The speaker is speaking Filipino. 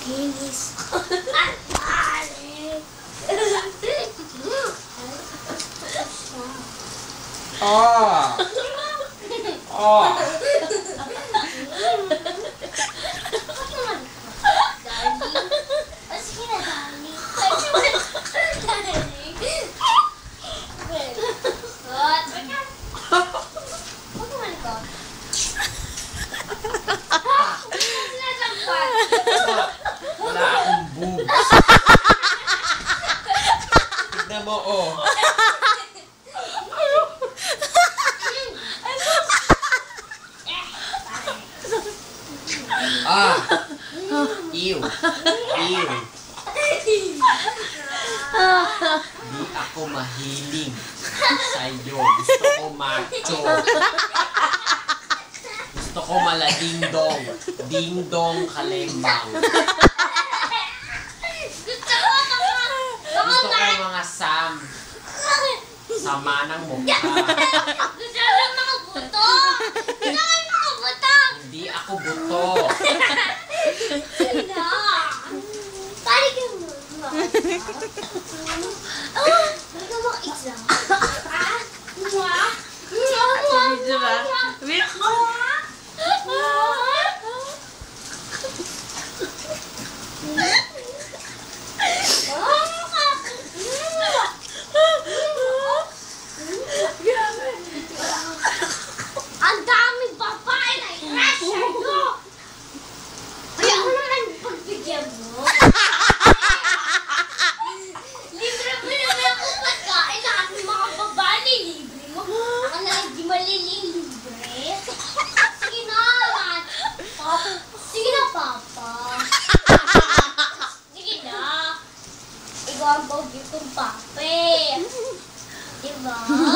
Kinis. Ah! Ah! Wala akong boobs. Tignan mo, oh. Ah! Ew! Ew! Di ako mahiling sa'yo. Gusto ko macho. Gusto ko malading-dong. Ding-dong kalembang. Gusto ko mga Sam. Sama ng mukha. Gusto ko mga buto. Hindi ako buto. Ang daming babae na i-pressure mo! Kaya ako naman pagbigyan mo. Libre mo naman ako pagkain na ating mga babae. Libre mo. Ako na lang di malilibre. Sige na, Papa. Sige na, Papa. Sige na. Ikaw ang bogey kong Papa. Diba?